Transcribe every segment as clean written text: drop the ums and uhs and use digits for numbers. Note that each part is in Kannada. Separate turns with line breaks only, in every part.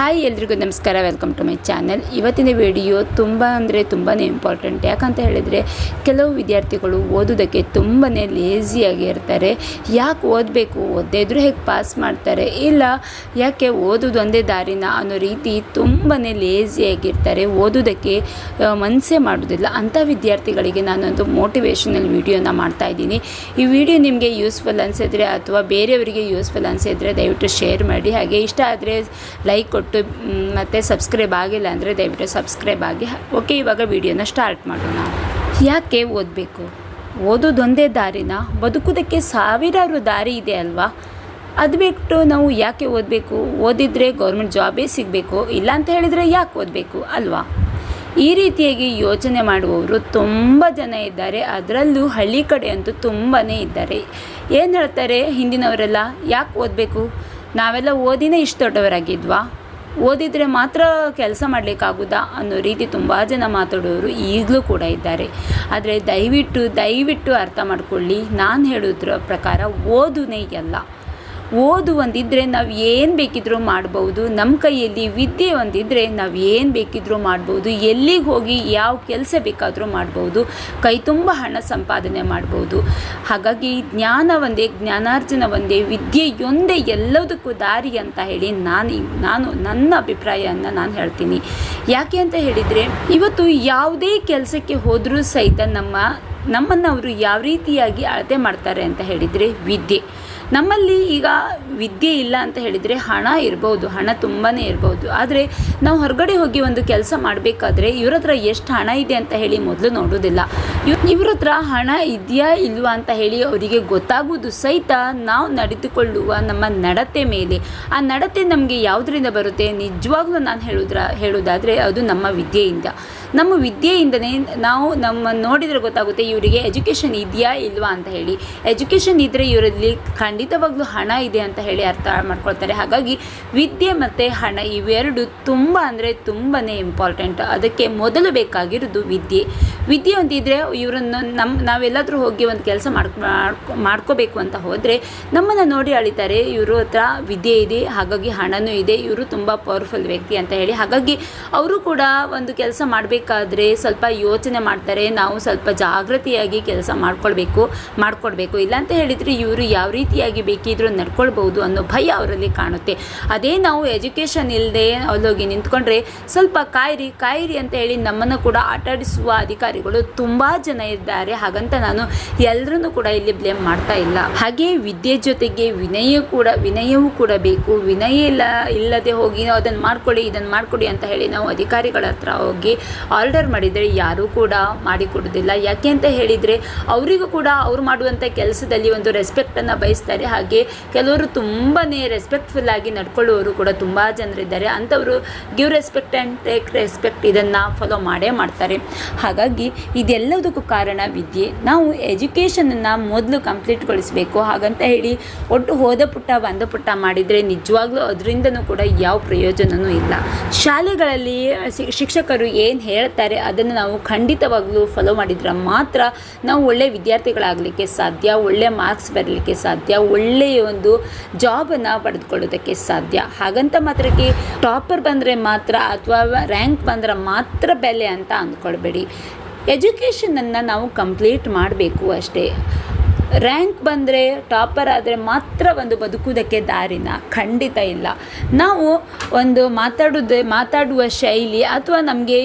ಹಾಯ್ ಎಲ್ರಿಗೂ ನಮಸ್ಕಾರ, ವೆಲ್ಕಮ್ ಟು ಮೈ ಚಾನಲ್. ಇವತ್ತಿನ ವಿಡಿಯೋ ತುಂಬಾ ಇಂಪಾರ್ಟೆಂಟ್. ಯಾಕಂತ ಹೇಳಿದರೆ ಕೆಲವು ವಿದ್ಯಾರ್ಥಿಗಳು ಓದೋದಕ್ಕೆ ತುಂಬಾ ಲೇಜಿಯಾಗಿ ಇರ್ತಾರೆ. ಯಾಕೆ ಓದಬೇಕು, ಓದದೇ ಇದ್ರೂ ಹೇಗೆ ಪಾಸ್ ಮಾಡ್ತಾರೆ, ಇಲ್ಲ ಯಾಕೆ ಓದೋದು ಒಂದೇ ದಾರಿನ ಅನ್ನೋ ರೀತಿ ತುಂಬಾ ಲೇಜಿಯಾಗಿರ್ತಾರೆ. ಓದೋದಕ್ಕೆ ಮನಸ್ಸೇ ಮಾಡೋದಿಲ್ಲ. ಅಂಥ ವಿದ್ಯಾರ್ಥಿಗಳಿಗೆ ನಾನೊಂದು ಮೋಟಿವೇಶನಲ್ ವಿಡಿಯೋನ ಮಾಡ್ತಾಯಿದ್ದೀನಿ. ಈ ವಿಡಿಯೋ ನಿಮಗೆ ಯೂಸ್ಫುಲ್ ಅನಿಸಿದ್ರೆ ಅಥವಾ ಬೇರೆಯವರಿಗೆ ಯೂಸ್ಫುಲ್ ಅನಿಸಿದ್ರೆ ದಯವಿಟ್ಟು ಶೇರ್ ಮಾಡಿ. ಹಾಗೆ ಇಷ್ಟ ಆದರೆ ಲೈಕ್ ಕೊಟ್ಟು ಮತ್ತು ಸಬ್ಸ್ಕ್ರೈಬ್ ಆಗಿಲ್ಲ ಅಂದರೆ ದಯವಿಟ್ಟು ಸಬ್ಸ್ಕ್ರೈಬ್ ಆಗಿ. ಓಕೆ, ಇವಾಗ ವಿಡಿಯೋನ ಸ್ಟಾರ್ಟ್ ಮಾಡೋಣ. ಯಾಕೆ ಓದಬೇಕು? ಓದೋದೊಂದೇ ದಾರಿನ? ಬದುಕೋದಕ್ಕೆ ಸಾವಿರಾರು ದಾರಿ ಇದೆ ಅಲ್ವಾ? ಅದು ಬಿಟ್ಟು ನಾವು ಯಾಕೆ ಓದಬೇಕು? ಓದಿದರೆ ಗೌರ್ಮೆಂಟ್ ಜಾಬೇ ಸಿಗಬೇಕು, ಇಲ್ಲ ಅಂತ ಹೇಳಿದರೆ ಯಾಕೆ ಓದಬೇಕು ಅಲ್ವಾ? ಈ ರೀತಿಯಾಗಿ ಯೋಚನೆ ಮಾಡುವವರು ತುಂಬ ಜನ ಇದ್ದಾರೆ. ಅದರಲ್ಲೂ ಹಳ್ಳಿ ಕಡೆ ಅಂತೂ ತುಂಬಾ ಇದ್ದಾರೆ. ಏನು ಹೇಳ್ತಾರೆ ಹಿಂದಿನವರೆಲ್ಲ, ಯಾಕೆ ಓದಬೇಕು, ನಾವೆಲ್ಲ ಓದಿನೇ ಇಷ್ಟು ದೊಡ್ಡವರಾಗಿದ್ವಾ, ಓದಿದರೆ ಮಾತ್ರ ಕೆಲಸ ಮಾಡಲಿಕ್ಕಾಗೋದಾ ಅನ್ನೋ ರೀತಿ ತುಂಬ ಜನ ಮಾತಾಡೋರು ಈಗಲೂ ಕೂಡ ಇದ್ದಾರೆ. ಆದರೆ ದಯವಿಟ್ಟು ಅರ್ಥ ಮಾಡ್ಕೊಳ್ಳಿ, ನಾನು ಹೇಳೋದ್ರ ಪ್ರಕಾರ ಓದುನೇ ಎಲ್ಲ. ಓದು ಒಂದಿದ್ದರೆ ನಾವು ಏನು ಬೇಕಿದ್ರೂ ಮಾಡ್ಬೋದು. ನಮ್ಮ ಕೈಯಲ್ಲಿ ವಿದ್ಯೆ ಒಂದಿದ್ದರೆ ನಾವು ಏನು ಬೇಕಿದ್ರೂ ಮಾಡ್ಬೋದು. ಎಲ್ಲಿಗೆ ಹೋಗಿ ಯಾವ ಕೆಲಸ ಬೇಕಾದರೂ ಮಾಡ್ಬೋದು. ಕೈ ತುಂಬ ಹಣ ಸಂಪಾದನೆ ಮಾಡ್ಬೋದು. ಹಾಗಾಗಿ ಜ್ಞಾನಾರ್ಜನ ಒಂದೇ, ವಿದ್ಯೆಯೊಂದೇ ಎಲ್ಲದಕ್ಕೂ ದಾರಿ ಅಂತ ಹೇಳಿ ನಾನು ನನ್ನ ಅಭಿಪ್ರಾಯವನ್ನು ನಾನು ಹೇಳ್ತೀನಿ. ಯಾಕೆ ಅಂತ ಹೇಳಿದರೆ, ಇವತ್ತು ಯಾವುದೇ ಕೆಲಸಕ್ಕೆ ಹೋದರೂ ಸಹಿತ ನಮ್ಮನ್ನು ಅವರು ಯಾವ ರೀತಿಯಾಗಿ ಅಳತೆ ಮಾಡ್ತಾರೆ ಅಂತ ಹೇಳಿದರೆ ವಿದ್ಯೆ. ನಮ್ಮಲ್ಲಿ ಈಗ ವಿದ್ಯೆ ಇಲ್ಲ ಅಂತ ಹೇಳಿದರೆ ಹಣ ಇರ್ಬೋದು, ಹಣ ತುಂಬಾ ಇರ್ಬೋದು. ಆದರೆ ನಾವು ಹೊರಗಡೆ ಹೋಗಿ ಒಂದು ಕೆಲಸ ಮಾಡಬೇಕಾದ್ರೆ ಇವ್ರ ಹತ್ರ ಎಷ್ಟು ಹಣ ಇದೆ ಅಂತ ಹೇಳಿ ಮೊದಲು ನೋಡೋದಿಲ್ಲ. ಇವ್ರ ಹತ್ರ ಹಣ ಇದೆಯಾ ಇಲ್ವಾ ಅಂತ ಹೇಳಿ ಅವರಿಗೆ ಗೊತ್ತಾಗೋದು ಸಹಿತ ನಾವು ನಡೆದುಕೊಳ್ಳುವ ನಮ್ಮ ನಡತೆ ಮೇಲೆ. ಆ ನಡತೆ ನಮಗೆ ಯಾವುದರಿಂದ ಬರುತ್ತೆ? ನಿಜವಾಗ್ಲೂ ನಾನು ಹೇಳೋದಾದರೆ ಅದು ನಮ್ಮ ವಿದ್ಯೆಯಿಂದ. ನಮ್ಮ ವಿದ್ಯೆಯಿಂದನೇ ನಮ್ಮ ನೋಡಿದರೆ ಗೊತ್ತಾಗುತ್ತೆ ಇವರಿಗೆ ಎಜುಕೇಷನ್ ಇದೆಯಾ ಇಲ್ವಾ ಅಂತ ಹೇಳಿ. ಎಜುಕೇಷನ್ ಇದ್ದರೆ ಇವರಲ್ಲಿ ಖಂಡಿತವಾಗ್ಲೂ ಹಣ ಇದೆ ಅಂತ ಹೇಳಿ ಅರ್ಥ ಮಾಡ್ಕೊಳ್ತಾರೆ. ಹಾಗಾಗಿ ವಿದ್ಯೆ ಮತ್ತು ಹಣ ಇವೆರಡು ತುಂಬಾ ಇಂಪಾರ್ಟೆಂಟ್. ಅದಕ್ಕೆ ಮೊದಲು ಬೇಕಾಗಿರೋದು ವಿದ್ಯೆ ಒಂದಿದ್ರೆ ಇವರನ್ನು ನಾವೆಲ್ಲಾದರೂ ಹೋಗಿ ಒಂದು ಕೆಲಸ ಮಾಡ್ಕೋಬೇಕು ಅಂತ ಹೋದರೆ ನಮ್ಮನ್ನು ನೋಡಿ ಅಳಿತಾರೆ, ಇವರು ಹತ್ರ ವಿದ್ಯೆ ಇದೆ, ಹಾಗಾಗಿ ಹಣನೂ ಇದೆ, ಇವರು ತುಂಬ ಪವರ್ಫುಲ್ ವ್ಯಕ್ತಿ ಅಂತ ಹೇಳಿ. ಹಾಗಾಗಿ ಅವರು ಕೂಡ ಒಂದು ಕೆಲಸ ಮಾಡಬೇಕಾದ್ರೆ ಸ್ವಲ್ಪ ಯೋಚನೆ ಮಾಡ್ತಾರೆ. ನಾವು ಸ್ವಲ್ಪ ಜಾಗೃತಿಯಾಗಿ ಕೆಲಸ ಮಾಡ್ಕೊಡ್ಬೇಕು. ಇಲ್ಲ ಅಂತ ಹೇಳಿದರೆ ಇವರು ಯಾವ ರೀತಿಯಾಗಿ ಬೇಕಿದ್ರೂ ನಡ್ಕೊಳ್ಬೋದು ಅನ್ನೋ ಭಯ ಅವರಲ್ಲಿ ಕಾಣುತ್ತೆ. ಅದೇ ನಾವು ಎಜುಕೇಷನ್ ಇಲ್ಲದೆ ಅಲ್ಲೋಗಿ ನಿಂತ್ಕೊಂಡ್ರೆ ಸ್ವಲ್ಪ ಕಾಯಿರಿ ಅಂತ ಹೇಳಿ ನಮ್ಮನ್ನು ಕೂಡ ಆಟಾಡಿಸುವ ಅಧಿಕಾರಿಗಳು ತುಂಬ ಜನ ಇದ್ದಾರೆ. ಹಾಗಂತ ನಾನು ಎಲ್ಲರನ್ನೂ ಕೂಡ ಇಲ್ಲಿ ಬ್ಲೇಮ್ ಮಾಡ್ತಾ ಇಲ್ಲ. ಹಾಗೆ ವಿದ್ಯೆ ಜೊತೆಗೆ ವಿನಯವೂ ಕೂಡ ಬೇಕು. ವಿನಯ ಇಲ್ಲದೆ ಹೋಗಿ ಅದನ್ನು ಮಾಡ್ಕೊಳ್ಳಿ ಇದನ್ನು ಮಾಡಿಕೊಡಿ ಅಂತ ಹೇಳಿ ನಾವು ಅಧಿಕಾರಿಗಳ ಹತ್ರ ಹೋಗಿ ಆರ್ಡರ್ ಮಾಡಿದರೆ ಯಾರೂ ಕೂಡ ಮಾಡಿಕೊಡೋದಿಲ್ಲ. ಯಾಕೆ ಅಂತ ಹೇಳಿದರೆ ಅವರಿಗೂ ಕೂಡ ಅವ್ರು ಮಾಡುವಂಥ ಕೆಲಸದಲ್ಲಿ ಒಂದು ರೆಸ್ಪೆಕ್ಟನ್ನು ಬಯಸ್ತಾರೆ. ಹಾಗೆ ಕೆಲವರು ತುಂಬಾ ರೆಸ್ಪೆಕ್ಟ್ಫುಲ್ ಆಗಿ ನಡ್ಕೊಳ್ಳುವವರು ಕೂಡ ತುಂಬ ಜನರಿದ್ದಾರೆ. ಅಂಥವರು give respect and take respect ಇದನ್ನು ಫಾಲೋ ಮಾಡ್ತಾರೆ. ಹಾಗಾಗಿ ಇದೆಲ್ಲದಕ್ಕೂ ಕಾರಣ ವಿದ್ಯೆ. ನಾವು ಎಜುಕೇಷನನ್ನು ಮೊದಲು ಕಂಪ್ಲೀಟ್ಗೊಳಿಸಬೇಕು. ಹಾಗಂತ ಹೇಳಿ ಒಟ್ಟು ಹೋದ ಪುಟ್ಟ ಮಾಡಿದರೆ ನಿಜವಾಗ್ಲೂ ಅದರಿಂದನೂ ಕೂಡ ಯಾವ ಪ್ರಯೋಜನವೂ ಇಲ್ಲ. ಶಾಲೆಗಳಲ್ಲಿ ಶಿಕ್ಷಕರು ಏನು ಹೇಳ್ತಾರೆ ಅದನ್ನು ನಾವು ಖಂಡಿತವಾಗ್ಲೂ ಫಾಲೋ ಮಾಡಿದ್ರೆ ಮಾತ್ರ ನಾವು ಒಳ್ಳೆಯ ವಿದ್ಯಾರ್ಥಿಗಳಾಗಲಿಕ್ಕೆ ಸಾಧ್ಯ, ಒಳ್ಳೆಯ ಮಾರ್ಕ್ಸ್ ಬರಲಿಕ್ಕೆ ಸಾಧ್ಯ, ಒಳ್ಳೆಯ ಒಂದು ಜಾಬನ್ನು ಪಡೆದುಕೊಳ್ಳೋದಕ್ಕೆ ಸಾಧ್ಯ. ಹಾಗಂತ ಮಾತ್ರಕ್ಕೆ ಟಾಪರ್ ಬಂದರೆ ಮಾತ್ರ ಅಥವಾ ರ್ಯಾಂಕ್ ಬಂದರೆ ಮಾತ್ರ ಬೆಲೆ ಅಂತ ಅಂದ್ಕೊಳ್ಬೇಡಿ. ಎಜುಕೇಷನನ್ನು ನಾವು ಕಂಪ್ಲೀಟ್ ಮಾಡಬೇಕು ಅಷ್ಟೇ. ರ್ಯಾಂಕ್ ಬಂದರೆ ಟಾಪರ್ ಆದರೆ ಮಾತ್ರ ಒಂದು ಬದುಕುವುದಕ್ಕೆ ದಾರಿನ? ಖಂಡಿತ ಇಲ್ಲ. ನಾವು ಒಂದು ಮಾತಾಡುವ ಶೈಲಿ ಅಥವಾ ನಮಗೆ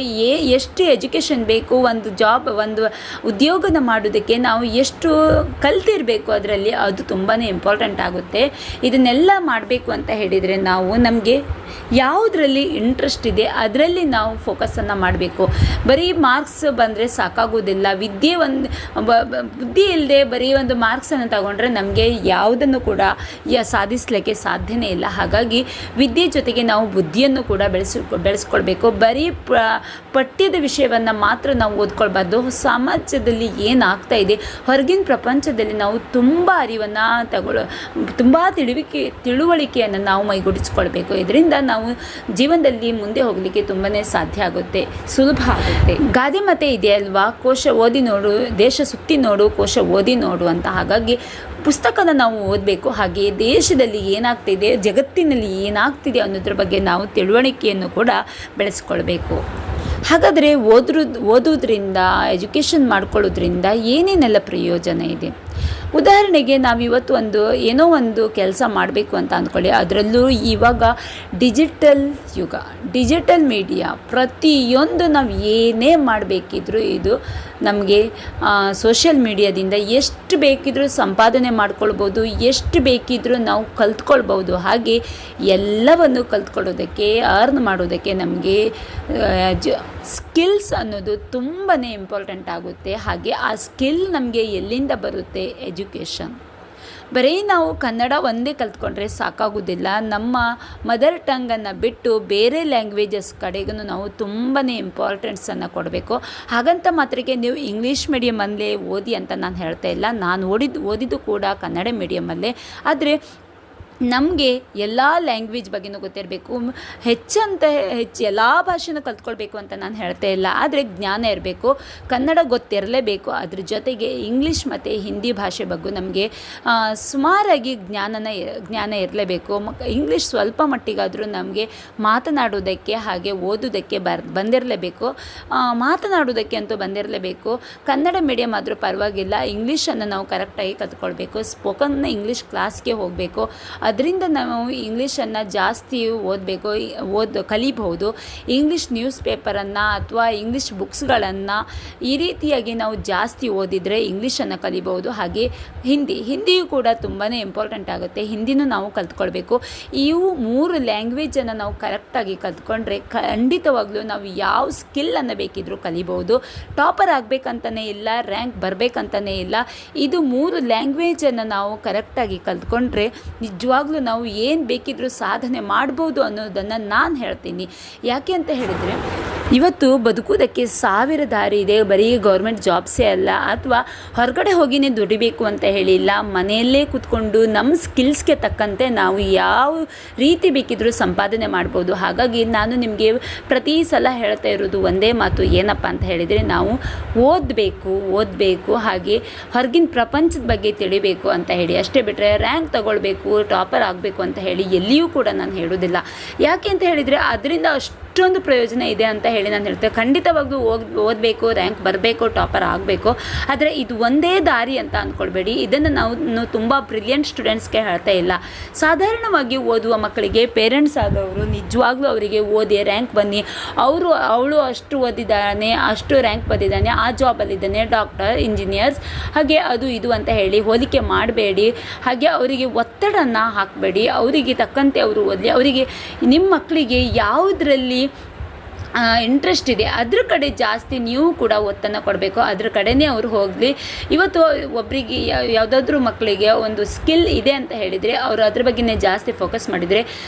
ಎಷ್ಟು ಎಜುಕೇಷನ್ ಬೇಕು, ಒಂದು ಜಾಬ್ ಒಂದು ಉದ್ಯೋಗನ ಮಾಡೋದಕ್ಕೆ ನಾವು ಎಷ್ಟು ಕಲ್ತಿರಬೇಕು ಅದರಲ್ಲಿ, ಅದು ತುಂಬಾ ಇಂಪಾರ್ಟೆಂಟ್ ಆಗುತ್ತೆ. ಇದನ್ನೆಲ್ಲ ಮಾಡಬೇಕು ಅಂತ ಹೇಳಿದರೆ ನಮಗೆ ಯಾವುದರಲ್ಲಿ ಇಂಟ್ರೆಸ್ಟ್ ಇದೆ ಅದರಲ್ಲಿ ನಾವು ಫೋಕಸನ್ನು ಮಾಡಬೇಕು. ಬರೀ ಮಾರ್ಕ್ಸ್ ಬಂದರೆ ಸಾಕಾಗೋದಿಲ್ಲ. ಬುದ್ಧಿ ಇಲ್ಲದೆ ಬರೀ ಒಂದು ಮಾರ್ಕ್ಸನ್ನು ತಗೊಂಡ್ರೆ ನಮಗೆ ಯಾವುದನ್ನು ಕೂಡ ಸಾಧಿಸಲಿಕ್ಕೆ ಸಾಧ್ಯನೇ ಇಲ್ಲ. ಹಾಗಾಗಿ ವಿದ್ಯೆ ಜೊತೆಗೆ ನಾವು ಬುದ್ಧಿಯನ್ನು ಕೂಡ ಬೆಳೆಸ್ಕೊಳ್ಬೇಕು. ಬರೀ ಪಠ್ಯದ ವಿಷಯವನ್ನು ಮಾತ್ರ ನಾವು ಓದ್ಕೊಳ್ಬಾರ್ದು. ಸಮಾಜದಲ್ಲಿ ಏನಾಗ್ತಾ ಇದೆ, ಹೊರಗಿನ ಪ್ರಪಂಚದಲ್ಲಿ ನಾವು ತುಂಬ ಅರಿವನ್ನು ತುಂಬ ತಿಳುವಳಿಕೆಯನ್ನು ನಾವು ಮೈಗೂಡಿಸ್ಕೊಳ್ಬೇಕು. ಇದರಿಂದ ನಾವು ಜೀವನದಲ್ಲಿ ಮುಂದೆ ಹೋಗಲಿಕ್ಕೆ ತುಂಬಾ ಸಾಧ್ಯ ಆಗುತ್ತೆ, ಸುಲಭ ಆಗುತ್ತೆ. ಗಾದೆ ಮಾತೆ ಇದೆ ಅಲ್ವಾ, ಕೋಶ ಓದಿ ನೋಡು, ದೇಶ ಸುತ್ತಿ ನೋಡು, ಕೋಶ ಓದಿ ನೋಡು ಅಂತ. ಹಾಗಾಗಿ ಪುಸ್ತಕನ ನಾವು ಓದಬೇಕು. ಹಾಗೆ ದೇಶದಲ್ಲಿ ಏನಾಗ್ತಿದೆ, ಜಗತ್ತಿನಲ್ಲಿ ಏನಾಗ್ತಿದೆ ಅನ್ನೋದ್ರ ಬಗ್ಗೆ ನಾವು ತಿಳುವಳಿಕೆಯನ್ನು ಕೂಡ ಬೆಳೆಸ್ಕೊಳ್ಬೇಕು. ಹಾಗಾದರೆ ಓದೋದ್ರಿಂದ, ಎಜುಕೇಷನ್ ಮಾಡ್ಕೊಳ್ಳೋದ್ರಿಂದ ಏನೇನೆಲ್ಲ ಪ್ರಯೋಜನ ಇದೆ? ಉದಾಹರಣೆಗೆ ನಾವಿವತ್ತು ಏನೋ ಒಂದು ಕೆಲಸ ಮಾಡಬೇಕು ಅಂತ ಅಂದ್ಕೊಳ್ಳಿ. ಅದರಲ್ಲೂ ಇವಾಗ ಡಿಜಿಟಲ್ ಯುಗ, ಡಿಜಿಟಲ್ ಮೀಡಿಯಾ, ಪ್ರತಿಯೊಂದು ನಾವು ಏನೇ ಮಾಡಬೇಕಿದ್ರೂ ಇದು ನಮಗೆ ಸೋಷಿಯಲ್ ಮೀಡಿಯಾದಿಂದ ಎಷ್ಟು ಬೇಕಿದ್ರೂ ಸಂಪಾದನೆ ಮಾಡ್ಕೊಳ್ಬೋದು, ಎಷ್ಟು ಬೇಕಿದ್ರೂ ನಾವು ಕಲ್ತ್ಕೊಳ್ಬೋದು. ಹಾಗೆ ಎಲ್ಲವನ್ನು ಕಲ್ತ್ಕೊಳ್ಳೋದಕ್ಕೆ, ಅರ್ನ್ ಮಾಡೋದಕ್ಕೆ ನಮಗೆ ಸ್ಕಿಲ್ಸ್ ಅನ್ನೋದು ತುಂಬಾ ಇಂಪಾರ್ಟೆಂಟ್ ಆಗುತ್ತೆ. ಹಾಗೆ ಆ ಸ್ಕಿಲ್ ನಮಗೆ ಎಲ್ಲಿಂದ ಬರುತ್ತೆ? ಎಜುಕೇಷನ್. ಬರೀ ನಾವು ಕನ್ನಡ ಒಂದೇ ಕಲ್ತ್ಕೊಂಡ್ರೆ ಸಾಕಾಗೋದಿಲ್ಲ. ನಮ್ಮ ಮದರ್ ಟಂಗನ್ನು ಬಿಟ್ಟು ಬೇರೆ ಲ್ಯಾಂಗ್ವೇಜಸ್ ಕಡೆಗೂ ನಾವು ತುಂಬಾ ಇಂಪಾರ್ಟೆನ್ಸನ್ನು ಕೊಡಬೇಕು. ಹಾಗಂತ ಮಾತ್ರಕ್ಕೆ ನೀವು ಇಂಗ್ಲೀಷ್ ಮೀಡಿಯಮಲ್ಲೇ ಓದಿ ಅಂತ ನಾನು ಹೇಳ್ತಾ ಇಲ್ಲ. ನಾನು ಓದಿದ್ದು ಕೂಡ ಕನ್ನಡ ಮೀಡಿಯಮಲ್ಲೇ. ಆದರೆ ನಮಗೆ ಎಲ್ಲ ಲ್ಯಾಂಗ್ವೇಜ್ ಬಗ್ಗೆನೂ ಗೊತ್ತಿರಬೇಕು. ಹೆಚ್ಚು ಎಲ್ಲ ಭಾಷೆನೂ ಕಲ್ತ್ಕೊಳ್ಬೇಕು ಅಂತ ನಾನು ಹೇಳ್ತಾ ಇಲ್ಲ. ಆದರೆ ಜ್ಞಾನ ಇರಬೇಕು, ಕನ್ನಡ ಗೊತ್ತಿರಲೇಬೇಕು. ಅದ್ರ ಜೊತೆಗೆ ಇಂಗ್ಲೀಷ್ ಮತ್ತು ಹಿಂದಿ ಭಾಷೆ ಬಗ್ಗೆ ನಮಗೆ ಸುಮಾರಾಗಿ ಜ್ಞಾನ ಇರಲೇಬೇಕು. ಇಂಗ್ಲೀಷ್ ಸ್ವಲ್ಪ ಮಟ್ಟಿಗಾದರೂ ನಮಗೆ ಮಾತನಾಡೋದಕ್ಕೆ ಹಾಗೆ ಓದೋದಕ್ಕೆ ಬಂದಿರಲೇಬೇಕು. ಮಾತನಾಡೋದಕ್ಕೆ ಅಂತೂ ಬಂದಿರಲೇಬೇಕು. ಕನ್ನಡ ಮೀಡಿಯಮ್ ಆದರೂ ಪರವಾಗಿಲ್ಲ, ಇಂಗ್ಲೀಷನ್ನು ನಾವು ಕರೆಕ್ಟಾಗಿ ಕಲ್ತ್ಕೊಳ್ಬೇಕು. ಸ್ಪೋಕನ್ ಇಂಗ್ಲೀಷ್ ಕ್ಲಾಸ್ಗೆ ಹೋಗಬೇಕು. ಅದರಿಂದ ನಾವು ಇಂಗ್ಲೀಷನ್ನು ಜಾಸ್ತಿ ಕಲಿಬಹುದು. ಇಂಗ್ಲೀಷ್ ನ್ಯೂಸ್ ಪೇಪರನ್ನು ಅಥವಾ ಇಂಗ್ಲೀಷ್ ಬುಕ್ಸ್ಗಳನ್ನು ಈ ರೀತಿಯಾಗಿ ನಾವು ಜಾಸ್ತಿ ಓದಿದರೆ ಇಂಗ್ಲೀಷನ್ನು ಕಲಿಬಹುದು. ಹಾಗೆ ಹಿಂದಿಯೂ ಕೂಡ ತುಂಬಾ ಇಂಪಾರ್ಟೆಂಟ್ ಆಗುತ್ತೆ. ಹಿಂದಿನೂ ನಾವು ಕಲ್ತ್ಕೊಳ್ಬೇಕು. ಇವು 3 ಲ್ಯಾಂಗ್ವೇಜನ್ನು ನಾವು ಕರೆಕ್ಟಾಗಿ ಕಲ್ತ್ಕೊಂಡ್ರೆ ಖಂಡಿತವಾಗ್ಲೂ ನಾವು ಯಾವ ಸ್ಕಿಲ್ಲನ್ನು ಬೇಕಿದ್ರೂ ಕಲಿಬಹುದು. ಟಾಪರ್ ಆಗಬೇಕಂತಲೇ ಇಲ್ಲ, ರ್ಯಾಂಕ್ ಬರಬೇಕಂತಲೇ ಇಲ್ಲ. ಇದು 3 ಲ್ಯಾಂಗ್ವೇಜನ್ನು ನಾವು ಕರೆಕ್ಟಾಗಿ ಕಲ್ತ್ಕೊಂಡ್ರೆ ನಿಜವಾಗ್ಲೂ ನಾವು ಏನು ಬೇಕಿದ್ರೂ ಸಾಧನೆ ಮಾಡ್ಬೋದು ಅನ್ನೋದನ್ನು ನಾನು ಹೇಳ್ತೀನಿ. ಯಾಕೆ ಅಂತ ಹೇಳಿದರೆ, ಇವತ್ತು ಬದುಕೋದಕ್ಕೆ 1000 ದಾರಿ ಇದೆ. ಬರೀ ಗೌರ್ಮೆಂಟ್ ಜಾಬ್ಸೇ ಅಲ್ಲ, ಅಥವಾ ಹೊರಗಡೆ ಹೋಗಿನೇ ದುಡಿಬೇಕು ಅಂತ ಹೇಳಿಲ್ಲ. ಮನೆಯಲ್ಲೇ ಕೂತ್ಕೊಂಡು ನಮ್ಮ ಸ್ಕಿಲ್ಸ್ಗೆ ತಕ್ಕಂತೆ ನಾವು ಯಾವ ರೀತಿ ಬೇಕಿದ್ರೂ ಸಂಪಾದನೆ ಮಾಡ್ಬೋದು. ಹಾಗಾಗಿ ನಾನು ನಿಮಗೆ ಪ್ರತಿ ಸಲ ಹೇಳ್ತಾ ಇರೋದು ಒಂದೇ ಮಾತು, ಏನಪ್ಪ ಅಂತ ಹೇಳಿದರೆ, ನಾವು ಓದಬೇಕು ಹಾಗೆ ಹೊರಗಿನ ಪ್ರಪಂಚದ ಬಗ್ಗೆ ತಿಳಿಬೇಕು ಅಂತ ಹೇಳಿ. ಅಷ್ಟೇ ಬಿಟ್ಟರೆ ರ್ಯಾಂಕ್ ತಗೊಳ್ಬೇಕು, ಟಾಪರ್ ಆಗಬೇಕು ಅಂತ ಹೇಳಿ ಎಲ್ಲಿಯೂ ಕೂಡ ನಾನು ಹೇಳೋದಿಲ್ಲ. ಯಾಕೆ ಅಂತ ಹೇಳಿದರೆ ಅದರಿಂದ ಅಷ್ಟೊಂದು ಪ್ರಯೋಜನ ಇದೆ ಅಂತ ಹೇಳಿ ನಾನು ಹೇಳ್ತೇನೆ. ಖಂಡಿತವಾಗ್ಲೂ ಓದಬೇಕು, ರ್ಯಾಂಕ್ ಬರಬೇಕು, ಟಾಪರ್ ಆಗಬೇಕು. ಆದರೆ ಇದು ಒಂದೇ ದಾರಿ ಅಂತ ಅಂದ್ಕೊಳ್ಬೇಡಿ. ಇದನ್ನು ನಾವು ತುಂಬ ಬ್ರಿಲಿಯಂಟ್ ಸ್ಟೂಡೆಂಟ್ಸ್ಗೆ ಹೇಳ್ತಾ ಇಲ್ಲ. ಸಾಧಾರಣವಾಗಿ ಓದುವ ಮಕ್ಕಳಿಗೆ ಪೇರೆಂಟ್ಸ್ ಆದವರು ನಿಜವಾಗ್ಲೂ ಅವರಿಗೆ ಓದಿ ರ್ಯಾಂಕ್ ಬನ್ನಿ, ಅವಳು ಅಷ್ಟು ಓದಿದ್ದಾನೆ, ಅಷ್ಟು ರ್ಯಾಂಕ್ ಬಂದಿದ್ದಾನೆ, ಆ ಜಾಬಲ್ಲಿದ್ದಾನೆ, ಡಾಕ್ಟರ್, ಇಂಜಿನಿಯರ್ಸ್, ಹಾಗೆ ಅದು ಇದು ಅಂತ ಹೇಳಿ ಹೋಲಿಕೆ ಮಾಡಬೇಡಿ. ಹಾಗೆ ಅವರಿಗೆ ಒತ್ತಡನ ಹಾಕಬೇಡಿ. ಅವರಿಗೆ ತಕ್ಕಂತೆ ಅವರು ಓದಲಿ. ಅವರಿಗೆ ನಿಮ್ಮ ಮಕ್ಕಳಿಗೆ ಯಾವುದರಲ್ಲಿ ಇಂಟ್ರೆಸ್ಟ್ ಇದೆ ಅದ್ರ ಕಡೆ ಜಾಸ್ತಿ ನೀವು ಕೂಡ ಒತ್ತನ್ನು ಕೊಡಬೇಕು. ಅದ್ರ ಕಡೆನೇ ಅವರು ಹೋಗಲಿ. ಇವತ್ತು ಒಬ್ಬರಿಗೆ ಯಾವುದಾದ್ರೂ ಮಕ್ಕಳಿಗೆ ಒಂದು ಸ್ಕಿಲ್ ಇದೆ ಅಂತ ಹೇಳಿದರೆ ಅವರು ಅದ್ರ ಬಗ್ಗೆನೇ ಜಾಸ್ತಿ ಫೋಕಸ್ ಮಾಡಿದರೆ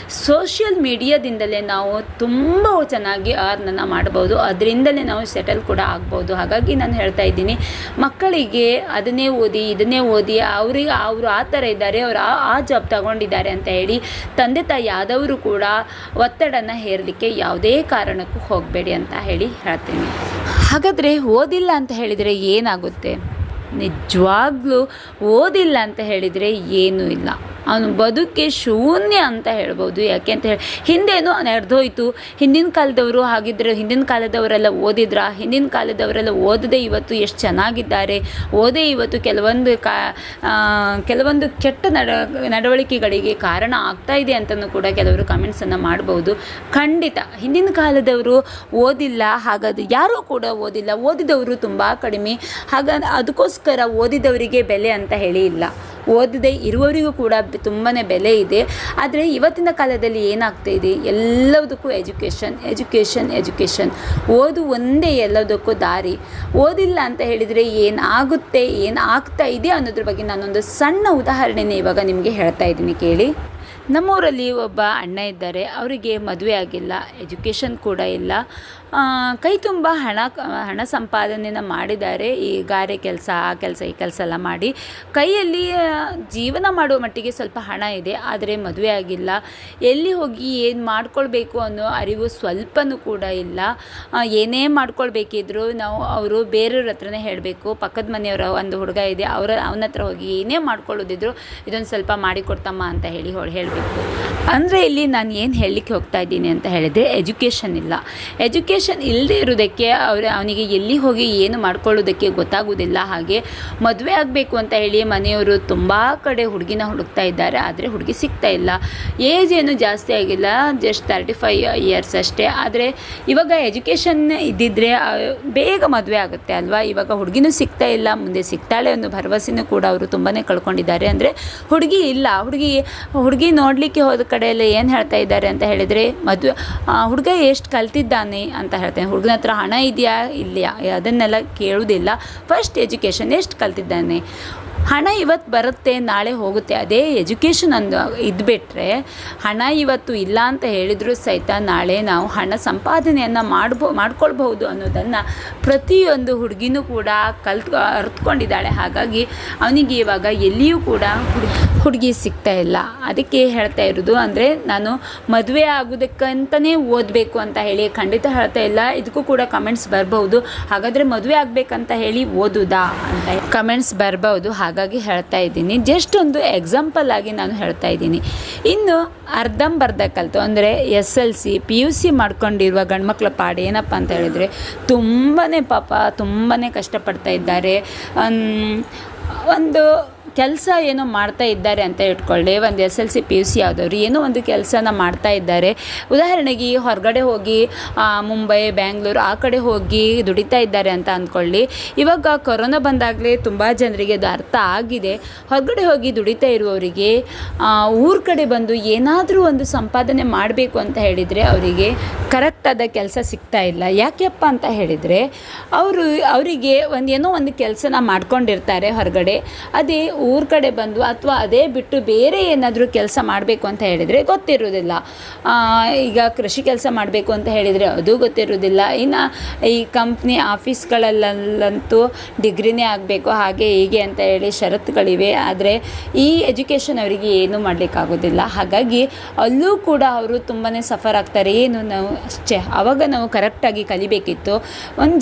ಸೋಷಿಯಲ್ ಮೀಡಿಯಾದಿಂದಲೇ ನಾವು ತುಂಬ ಚೆನ್ನಾಗಿ ಅರ್ನನ್ನು ಮಾಡ್ಬೋದು. ಅದರಿಂದಲೇ ನಾವು ಸೆಟಲ್ ಕೂಡ ಆಗ್ಬೋದು. ಹಾಗಾಗಿ ನಾನು ಹೇಳ್ತಾ ಇದ್ದೀನಿ, ಮಕ್ಕಳಿಗೆ ಅದನ್ನೇ ಓದಿ ಇದನ್ನೇ ಓದಿ ಅವರು ಆ ಥರ ಇದ್ದಾರೆ, ಅವರು ಆ ಜಾಬ್ ತಗೊಂಡಿದ್ದಾರೆ ಅಂತ ಹೇಳಿ ತಂದೆ ತಾಯಿ ಆದವರು ಕೂಡ ಒತ್ತಡನ ಹೇರಲಿಕ್ಕೆ ಯಾವುದೇ ಕಾರಣಕ್ಕೂ ಹೋಗಬೇಡಿ ಅಂತ ಹೇಳಿ ಹೇಳ್ತೀನಿ. ಹಾಗಾದರೆ ಓದಿಲ್ಲ ಅಂತ ಹೇಳಿದರೆ ಏನಾಗುತ್ತೆ? ನಿಜವಾಗ್ಲೂ ಓದಿಲ್ಲ ಅಂತ ಹೇಳಿದರೆ ಏನೂ ಇಲ್ಲ, ಅವನು ಬದುಕೆ ಶೂನ್ಯ ಅಂತ ಹೇಳ್ಬೋದು. ಯಾಕೆ ಅಂತ ಹೇಳಿ ಹಿಂದೇನೋ ನಡೆದೋಯ್ತು. ಹಿಂದಿನ ಕಾಲದವರು ಹಾಗಿದ್ರೆ ಹಿಂದಿನ ಕಾಲದವರೆಲ್ಲ ಓದಿದ್ರ? ಹಿಂದಿನ ಕಾಲದವರೆಲ್ಲ ಓದದೆ ಇವತ್ತು ಎಷ್ಟು ಚೆನ್ನಾಗಿದ್ದಾರೆ. ಓದೇ ಇವತ್ತು ಕೆಲವೊಂದು ಕೆಟ್ಟ ನಡವಳಿಕೆಗಳಿಗೆ ಕಾರಣ ಆಗ್ತಾ ಇದೆ ಅಂತಲೂ ಕೂಡ ಕೆಲವರು ಕಮೆಂಟ್ಸನ್ನು ಮಾಡ್ಬೋದು. ಖಂಡಿತ ಹಿಂದಿನ ಕಾಲದವರು ಓದಿಲ್ಲ, ಹಾಗಾದ್ರೆ ಯಾರೂ ಕೂಡ ಓದಿಲ್ಲ. ಓದಿದವರು ತುಂಬ ಕಡಿಮೆ. ಅದಕ್ಕೋಸ್ಕರ ಓದಿದವರಿಗೆ ಬೆಲೆ ಅಂತ ಹೇಳಿ ಇಲ್ಲ, ಓದದೇ ಇರುವವರಿಗೂ ಕೂಡ ತುಂಬಾ ಬೆಲೆ ಇದೆ. ಆದರೆ ಇವತ್ತಿನ ಕಾಲದಲ್ಲಿ ಏನಾಗ್ತಾ ಇದೆ, ಎಲ್ಲದಕ್ಕೂ ಎಜುಕೇಷನ್. ಓದು ಒಂದೇ ಎಲ್ಲದಕ್ಕೂ ದಾರಿ. ಓದಿಲ್ಲ ಅಂತ ಹೇಳಿದರೆ ಏನಾಗುತ್ತೆ, ಏನಾಗ್ತಾ ಇದೆ ಅನ್ನೋದ್ರ ಬಗ್ಗೆ ನಾನೊಂದು ಸಣ್ಣ ಉದಾಹರಣೆನೇ ಇವಾಗ ನಿಮಗೆ ಹೇಳ್ತಾ ಇದ್ದೀನಿ ಕೇಳಿ. ನಮ್ಮೂರಲ್ಲಿ ಒಬ್ಬ ಅಣ್ಣ ಇದ್ದಾರೆ. ಅವರಿಗೆ ಮದುವೆ ಆಗಿಲ್ಲ, ಎಜುಕೇಷನ್ ಕೂಡ ಇಲ್ಲ. ಕೈ ತುಂಬ ಹಣ ಸಂಪಾದನೆಯನ್ನು ಮಾಡಿದ್ದಾರೆ. ಈ ಗಾರೆ ಕೆಲಸ, ಆ ಕೆಲಸ, ಈ ಕೆಲಸ ಎಲ್ಲ ಮಾಡಿ ಕೈಯಲ್ಲಿ ಜೀವನ ಮಾಡುವ ಮಟ್ಟಿಗೆ ಸ್ವಲ್ಪ ಹಣ ಇದೆ. ಆದರೆ ಮದುವೆ ಆಗಿಲ್ಲ. ಎಲ್ಲಿ ಹೋಗಿ ಏನು ಮಾಡ್ಕೊಳ್ಬೇಕು ಅನ್ನೋ ಅರಿವು ಸ್ವಲ್ಪನೂ ಕೂಡ ಇಲ್ಲ. ಏನೇ ಮಾಡ್ಕೊಳ್ಬೇಕಿದ್ರು ಅವರು ಬೇರೆಯವ್ರ ಹತ್ರನೇ ಹೇಳಬೇಕು. ಪಕ್ಕದ ಮನೆಯವರ ಒಂದು ಹುಡುಗ ಇದೆ, ಅವನ ಹತ್ರ ಹೋಗಿ ಏನೇ ಮಾಡ್ಕೊಳ್ಳೋದಿದ್ರು ಇದೊಂದು ಸ್ವಲ್ಪ ಮಾಡಿಕೊಡ್ತಮ್ಮ ಅಂತ ಹೇಳಬೇಕು. ಅಂದರೆ ಇಲ್ಲಿ ನಾನು ಏನು ಹೇಳಲಿಕ್ಕೆ ಹೋಗ್ತಾ ಇದ್ದೀನಿ ಅಂತ ಹೇಳಿದರೆ, ಎಜುಕೇಷನ್ ಇಲ್ಲ. ಎಜುಕೇಷನ್ ಇಲ್ಲದೆ ಇರೋದಕ್ಕೆ ಅವನಿಗೆ ಎಲ್ಲಿ ಹೋಗಿ ಏನು ಮಾಡ್ಕೊಳ್ಳೋದಕ್ಕೆ ಗೊತ್ತಾಗೋದಿಲ್ಲ. ಹಾಗೆ ಮದುವೆ ಆಗಬೇಕು ಅಂತ ಹೇಳಿ ಮನೆಯವರು ತುಂಬ ಕಡೆ ಹುಡುಗಿನ ಹುಡುಕ್ತಾ ಇದ್ದಾರೆ. ಆದರೆ ಹುಡುಗಿ ಸಿಗ್ತಾ ಇಲ್ಲ. ಏಜ್ ಏನು ಜಾಸ್ತಿ ಆಗಿಲ್ಲ, ಜಸ್ಟ್ 35 ಇಯರ್ಸ್ ಅಷ್ಟೇ. ಆದರೆ ಇವಾಗ ಎಜುಕೇಷನ್ ಇದ್ದಿದ್ದರೆ ಬೇಗ ಮದುವೆ ಆಗುತ್ತೆ ಅಲ್ವಾ. ಇವಾಗ ಹುಡುಗಿನೂ ಸಿಗ್ತಾ ಇಲ್ಲ, ಮುಂದೆ ಸಿಗ್ತಾಳೆ ಅನ್ನೋ ಭರವಸೆನೂ ಕೂಡ ಅವರು ತುಂಬಾ ಕಳ್ಕೊಂಡಿದ್ದಾರೆ. ಅಂದರೆ ಹುಡುಗಿ ಇಲ್ಲ. ಹುಡುಗಿ ನೋಡಲಿಕ್ಕೆ ಹೋದ ಕಡೆಯಲ್ಲಿ ಏನು ಹೇಳ್ತಾ ಇದ್ದಾರೆ ಅಂತ ಹೇಳಿದರೆ, ಹುಡುಗ ಎಷ್ಟು ಕಲ್ತಿದ್ದಾನೆ ಅಂತ ಹೇಳ್ತಾನೆ. ಹುಡುಗನ ಹತ್ರ ಹಣ ಇದೆಯಾ ಇಲ್ಲ ಅದನ್ನೆಲ್ಲ ಕೇಳುವುದಿಲ್ಲ. ಫಸ್ಟ್ ಎಜುಕೇಷನ್ ಎಷ್ಟು ಕಲ್ತಿದ್ದಾನೆ. ಹಣ ಇವತ್ತು ಬರುತ್ತೆ, ನಾಳೆ ಹೋಗುತ್ತೆ. ಅದೇ ಎಜುಕೇಷನ್ ಇದ್ಬಿಟ್ರೆ ಹಣ ಇವತ್ತು ಇಲ್ಲ ಅಂತ ಹೇಳಿದರೂ ಸಹಿತ ನಾಳೆ ನಾವು ಹಣ ಸಂಪಾದನೆಯನ್ನು ಮಾಡ್ಕೊಳ್ಬಹುದು ಅನ್ನೋದನ್ನು ಪ್ರತಿಯೊಂದು ಹುಡುಗಿನೂ ಕೂಡ ಅರ್ಥಕೊಂಡಿದ್ದಾಳೆ. ಹಾಗಾಗಿ ಅವನಿಗೆ ಇವಾಗ ಎಲ್ಲಿಯೂ ಕೂಡ ಹುಡುಗಿ ಸಿಗ್ತಾ ಇಲ್ಲ. ಅದಕ್ಕೆ ಹೇಳ್ತಾ ಇರೋದು, ಅಂದರೆ ನಾನು ಮದುವೆ ಆಗೋದಕ್ಕಂತಲೇ ಓದಬೇಕು ಅಂತ ಹೇಳಿ ಖಂಡಿತ ಹೇಳ್ತಾ ಇಲ್ಲ. ಇದಕ್ಕೂ ಕೂಡ ಕಮೆಂಟ್ಸ್ ಬರ್ಬೋದು, ಹಾಗಾದರೆ ಮದುವೆ ಆಗಬೇಕಂತ ಹೇಳಿ ಓದುದಾ ಅಂತ ಕಮೆಂಟ್ಸ್ ಬರ್ಬೋದು. ಹಾಗಾಗಿ ಹೇಳ್ತಾ ಇದ್ದೀನಿ, ಜಸ್ಟ್ ಒಂದು ಎಕ್ಸಾಂಪಲ್ ಆಗಿ ನಾನು ಹೇಳ್ತಾ ಇದ್ದೀನಿ. ಇನ್ನು ಅರ್ಧಂಬರ್ಧ ಕಲಿತು ಅಂದರೆ SLC PUC ಮಾಡ್ಕೊಂಡಿರುವ ಗಂಡ್ಮಕ್ಳ ಪಾಡು ಏನಪ್ಪ ಅಂತ ಹೇಳಿದರೆ, ತುಂಬಾ ಕಷ್ಟಪಡ್ತಾ ಇದ್ದಾರೆ. ಒಂದು ಕೆಲಸ ಏನೋ ಮಾಡ್ತಾ ಇದ್ದಾರೆ ಅಂತ ಇಟ್ಕೊಳ್ಳಿ. ಒಂದು SLC PUC ಆದವರು ಏನೋ ಒಂದು ಕೆಲಸನ ಮಾಡ್ತಾ ಇದ್ದಾರೆ. ಉದಾಹರಣೆಗೆ ಹೊರಗಡೆ ಹೋಗಿ ಮುಂಬೈ, ಬ್ಯಾಂಗ್ಳೂರು ಆ ಕಡೆ ಹೋಗಿ ದುಡಿತಾ ಇದ್ದಾರೆ ಅಂತ ಅಂದ್ಕೊಳ್ಳಿ. ಇವಾಗ ಕೊರೋನಾ ಬಂದಾಗಲೇ ತುಂಬ ಜನರಿಗೆ ಅದು ಅರ್ಥ ಆಗಿದೆ. ಹೊರಗಡೆ ಹೋಗಿ ದುಡಿತಾ ಇರುವವರಿಗೆ ಊರ ಕಡೆ ಬಂದು ಏನಾದರೂ ಒಂದು ಸಂಪಾದನೆ ಮಾಡಬೇಕು ಅಂತ ಹೇಳಿದರೆ ಅವರಿಗೆ ಕರೆಕ್ಟಾದ ಕೆಲಸ ಸಿಗ್ತಾ ಇಲ್ಲ. ಯಾಕೆಪ್ಪ ಅಂತ ಹೇಳಿದರೆ, ಅವರಿಗೆ ಏನೋ ಒಂದು ಕೆಲಸನ ಮಾಡ್ಕೊಂಡಿರ್ತಾರೆ ಹೊರಗಡೆ. ಅದೇ ಊರ ಕಡೆ ಬಂದು ಅಥವಾ ಅದೇ ಬಿಟ್ಟು ಬೇರೆ ಏನಾದರೂ ಕೆಲಸ ಮಾಡಬೇಕು ಅಂತ ಹೇಳಿದರೆ ಗೊತ್ತಿರೋದಿಲ್ಲ. ಈಗ ಕೃಷಿ ಕೆಲಸ ಮಾಡಬೇಕು ಅಂತ ಹೇಳಿದರೆ ಅದು ಗೊತ್ತಿರೋದಿಲ್ಲ. ಇನ್ನು ಈ ಕಂಪ್ನಿ ಆಫೀಸ್ಗಳಲ್ಲಂತೂ ಡಿಗ್ರಿನೇ ಆಗಬೇಕು, ಹಾಗೆ ಹೀಗೆ ಅಂತ ಹೇಳಿ ಷರತ್ತುಗಳಿವೆ. ಆದರೆ ಈ ಎಜುಕೇಷನ್ ಅವರಿಗೆ ಏನೂ ಮಾಡಲಿಕ್ಕಾಗೋದಿಲ್ಲ. ಹಾಗಾಗಿ ಅಲ್ಲೂ ಕೂಡ ಅವರು ತುಂಬಾ ಸಫರ್ ಆಗ್ತಾರೆ. ಆವಾಗ ನಾವು ಕರೆಕ್ಟಾಗಿ ಕಲಿಬೇಕಿತ್ತು.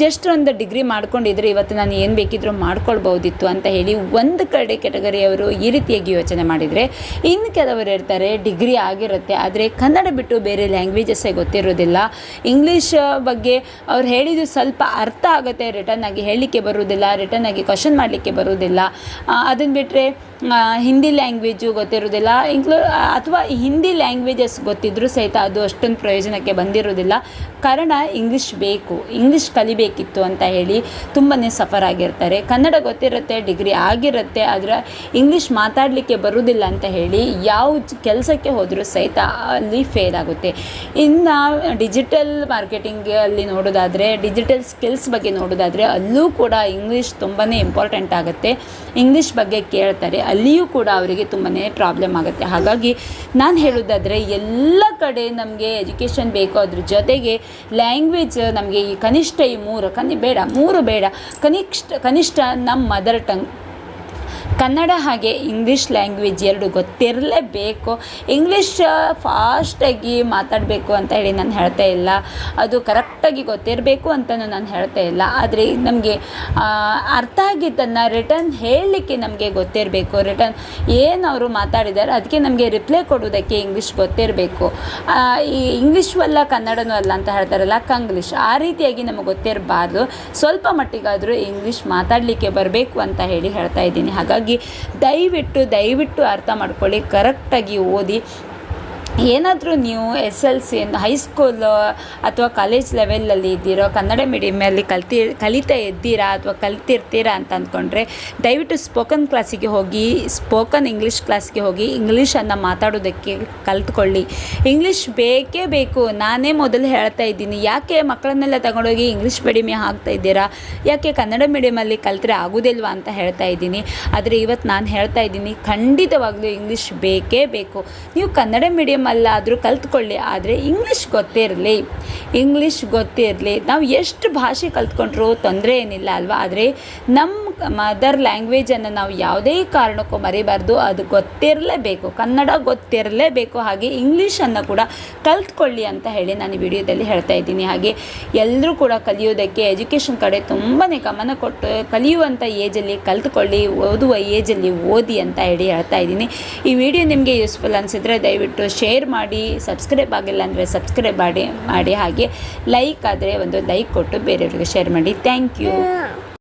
ಜಸ್ಟ್ ಒಂದು ಡಿಗ್ರಿ ಮಾಡ್ಕೊಂಡಿದ್ರೆ ಇವತ್ತು ನಾನು ಏನು ಬೇಕಿದ್ರೂ ಮಾಡ್ಕೊಳ್ಬೋದಿತ್ತು ಅಂತ ಹೇಳಿ ಒಂದು ಕಡೆ ಕೆಟಗರಿಯವರು ಈ ರೀತಿಯಾಗಿ ಯೋಚನೆ ಮಾಡಿದರೆ, ಇನ್ನು ಕೆಲವರು ಇರ್ತಾರೆ ಡಿಗ್ರಿ ಆಗಿರುತ್ತೆ ಆದರೆ ಕನ್ನಡ ಬಿಟ್ಟು ಬೇರೆ ಲ್ಯಾಂಗ್ವೇಜಸ್ಸೇ ಗೊತ್ತಿರೋದಿಲ್ಲ. ಇಂಗ್ಲೀಷ್ ಬಗ್ಗೆ ಅವ್ರು ಹೇಳಿದ್ದು ಸ್ವಲ್ಪ ಅರ್ಥ ಆಗುತ್ತೆ, ರಿಟರ್ನ್ ಆಗಿ ಹೇಳಲಿಕ್ಕೆ ಬರುವುದಿಲ್ಲ, ರಿಟರ್ನ್ ಆಗಿ ಕ್ವಶನ್ ಮಾಡಲಿಕ್ಕೆ ಬರುವುದಿಲ್ಲ. ಅದನ್ನು ಬಿಟ್ಟರೆ ಹಿಂದಿ ಲ್ಯಾಂಗ್ವೇಜು ಗೊತ್ತಿರೋದಿಲ್ಲ. ಅಥವಾ ಹಿಂದಿ ಲ್ಯಾಂಗ್ವೇಜಸ್ ಗೊತ್ತಿದ್ದರೂ ಸಹಿತ ಅದು ಅಷ್ಟೊಂದು ಪ್ರಯೋಜನಕ್ಕೆ ಬಂದಿರೋದಿಲ್ಲ. ಕಾರಣ ಇಂಗ್ಲೀಷ್ ಕಲಿಬೇಕಿತ್ತು ಅಂತ ಹೇಳಿ ತುಂಬಾ ಸಫರ್ ಆಗಿರ್ತಾರೆ. ಕನ್ನಡ ಗೊತ್ತಿರುತ್ತೆ, ಡಿಗ್ರಿ ಆಗಿರುತ್ತೆ, ಆದರೆ ಇಂಗ್ಲೀಷ್ ಮಾತಾಡಲಿಕ್ಕೆ ಬರುವುದಿಲ್ಲ ಅಂತ ಹೇಳಿ ಯಾವ ಕೆಲಸಕ್ಕೆ ಹೋದರೂ ಸಹಿತ ಅಲ್ಲಿ ಫೇಲ್ ಆಗುತ್ತೆ. ಇನ್ನು ಡಿಜಿಟಲ್ ಮಾರ್ಕೆಟಿಂಗಲ್ಲಿ ನೋಡೋದಾದರೆ, ಡಿಜಿಟಲ್ ಸ್ಕಿಲ್ಸ್ ಬಗ್ಗೆ ನೋಡೋದಾದರೆ ಅಲ್ಲೂ ಕೂಡ ಇಂಗ್ಲೀಷ್ ತುಂಬಾ ಇಂಪಾರ್ಟೆಂಟ್ ಆಗುತ್ತೆ. ಇಂಗ್ಲೀಷ್ ಬಗ್ಗೆ ಕೇಳ್ತಾರೆ, ಅಲ್ಲಿಯೂ ಕೂಡ ಅವರಿಗೆ ತುಂಬಾ ಪ್ರಾಬ್ಲಮ್ ಆಗುತ್ತೆ. ಹಾಗಾಗಿ ನಾನು ಹೇಳೋದಾದರೆ ಎಲ್ಲ ಕಡೆ ನಮಗೆ ಎಜುಕೇಷನ್ ಬೇಕು, ಅದ್ರ ಜೊತೆಗೆ ಲ್ಯಾಂಗ್ವೇಜ್ ನಮಗೆ ಈ ಕನಿಷ್ಠ ಈ ಮೂರು ಬೇಡ, ಕನಿಷ್ಠ ನಮ್ಮ ಮದರ್ ಟಂಗ್ ಕನ್ನಡ ಹಾಗೆ ಇಂಗ್ಲೀಷ್ ಲ್ಯಾಂಗ್ವೇಜ್ ಎರಡು ಗೊತ್ತಿರಲೇಬೇಕು. ಇಂಗ್ಲೀಷ್ ಫಾಸ್ಟಾಗಿ ಮಾತಾಡಬೇಕು ಅಂತ ಹೇಳಿ ನಾನು ಹೇಳ್ತಾ ಇಲ್ಲ, ಅದು ಕರೆಕ್ಟಾಗಿ ಗೊತ್ತಿರಬೇಕು ಅಂತಲೂ ನಾನು ಹೇಳ್ತಾ ಇಲ್ಲ. ಆದರೆ ನಮಗೆ ಅರ್ಥ ಆಗಿದ್ದನ್ನು ರಿಟರ್ನ್ ಹೇಳಲಿಕ್ಕೆ ನಮಗೆ ಗೊತ್ತಿರಬೇಕು. ರಿಟರ್ನ್ ಏನು ಅವರು ಮಾತಾಡಿದ್ದಾರೆ ಅದಕ್ಕೆ ನಮಗೆ ರಿಪ್ಲೈ ಕೊಡೋದಕ್ಕೆ ಇಂಗ್ಲೀಷ್ ಗೊತ್ತಿರಬೇಕು. ಈ ಇಂಗ್ಲೀಷು ಅಲ್ಲ ಕನ್ನಡನೂ ಅಲ್ಲ ಅಂತ ಹೇಳ್ತಾರಲ್ಲ, ಕಂಗ್ಲೀಷ್, ಆ ರೀತಿಯಾಗಿ ನಮಗೆ ಗೊತ್ತಿರಬಾರ್ದು. ಸ್ವಲ್ಪ ಮಟ್ಟಿಗಾದರೂ ಇಂಗ್ಲೀಷ್ ಮಾತಾಡಲಿಕ್ಕೆ ಬರಬೇಕು ಅಂತ ಹೇಳಿ ಹೇಳ್ತಾ ಇದ್ದೀನಿ. ಹಾಗಾಗಿ ದಯವಿಟ್ಟು ಅರ್ಥ ಮಾಡ್ಕೊಳ್ಳಿ, ಕರೆಕ್ಟಾಗಿ ಓದಿ. ಏನಾದರೂ ನೀವು SLC ಹೈಸ್ಕೂಲ್ ಅಥವಾ ಕಾಲೇಜ್ ಲೆವೆಲಲ್ಲಿ ಇದ್ದೀರೋ, ಕನ್ನಡ ಮೀಡಿಯಮಲ್ಲಿ ಕಲಿತಾ ಇದ್ದೀರಾ ಅಥವಾ ಕಲಿತಿರ್ತೀರಾ ಅಂತ ಅಂದ್ಕೊಂಡ್ರೆ ದಯವಿಟ್ಟು ಸ್ಪೋಕನ್ ಕ್ಲಾಸಿಗೆ ಹೋಗಿ, ಸ್ಪೋಕನ್ ಇಂಗ್ಲೀಷ್ ಕ್ಲಾಸ್ಗೆ ಹೋಗಿ ಇಂಗ್ಲೀಷನ್ನು ಮಾತಾಡೋದಕ್ಕೆ ಕಲಿತ್ಕೊಳ್ಳಿ. ಇಂಗ್ಲೀಷ್ ಬೇಕೇ ಬೇಕು. ನಾನೇ ಮೊದಲು ಹೇಳ್ತಾ ಇದ್ದೀನಿ, ಯಾಕೆ ಮಕ್ಕಳನ್ನೆಲ್ಲ ತಗೊಂಡೋಗಿ ಇಂಗ್ಲೀಷ್ ಮೀಡಿಯಮಿಗೆ ಹಾಕ್ತಾ ಇದ್ದೀರಾ, ಯಾಕೆ ಕನ್ನಡ ಮೀಡಿಯಮಲ್ಲಿ ಕಲಿತ್ರೆ ಆಗೋದಿಲ್ವಾ ಅಂತ ಹೇಳ್ತಾ ಇದ್ದೀನಿ. ಆದರೆ ಇವತ್ತು ನಾನು ಹೇಳ್ತಾ ಇದ್ದೀನಿ, ಖಂಡಿತವಾಗ್ಲೂ ಇಂಗ್ಲೀಷ್ ಬೇಕೇ ಬೇಕು. ನೀವು ಕನ್ನಡ ಮೀಡಿಯಮ್ ಅಲ್ಲಾದರೂ ಕಲ್ತ್ಕೊಳ್ಳಿ, ಆದರೆ ಇಂಗ್ಲೀಷ್ ಗೊತ್ತಿರಲಿ. ನಾವು ಎಷ್ಟು ಭಾಷೆ ಕಲ್ತ್ಕೊಂಡ್ರೂ ತೊಂದರೆ ಏನಿಲ್ಲ ಅಲ್ವಾ. ಆದರೆ ನಮ್ಮ ಮದರ್ ಲ್ಯಾಂಗ್ವೇಜನ್ನು ನಾವು ಯಾವುದೇ ಕಾರಣಕ್ಕೂ ಮರಿಬಾರ್ದು. ಅದು ಗೊತ್ತಿರಲೇಬೇಕು, ಕನ್ನಡ ಗೊತ್ತಿರಲೇಬೇಕು. ಹಾಗೆ ಇಂಗ್ಲೀಷನ್ನು ಕೂಡ ಕಲ್ತ್ಕೊಳ್ಳಿ ಅಂತ ಹೇಳಿ ನಾನು ಈ ವಿಡಿಯೋದಲ್ಲಿ ಹೇಳ್ತಾ ಇದ್ದೀನಿ. ಹಾಗೆ ಎಲ್ಲರೂ ಕೂಡ ಕಲಿಯೋದಕ್ಕೆ ಎಜುಕೇಷನ್ ಕಡೆ ತುಂಬಾ ಗಮನ ಕೊಟ್ಟು ಕಲಿಯುವಂಥ ಏಜಲ್ಲಿ ಕಲ್ತ್ಕೊಳ್ಳಿ, ಓದುವ ಏಜಲ್ಲಿ ಓದಿ ಅಂತ ಹೇಳಿ ಹೇಳ್ತಾ ಇದ್ದೀನಿ. ಈ ವಿಡಿಯೋ ನಿಮಗೆ ಯೂಸ್ಫುಲ್ ಅನಿಸಿದರೆ ದಯವಿಟ್ಟು ಶೇರ್ ಮಾಡಿ, ಸಬ್ಸ್ಕ್ರೈಬ್ ಆಗಿಲ್ಲ ಅಂದರೆ ಸಬ್ಸ್ಕ್ರೈಬ್ ಮಾಡಿ. ಹಾಗೆ ಲೈಕ್ ಆದರೆ ಒಂದು ಲೈಕ್ ಕೊಟ್ಟು ಬೇರೆಯವರಿಗೆ ಶೇರ್ ಮಾಡಿ. Thank you.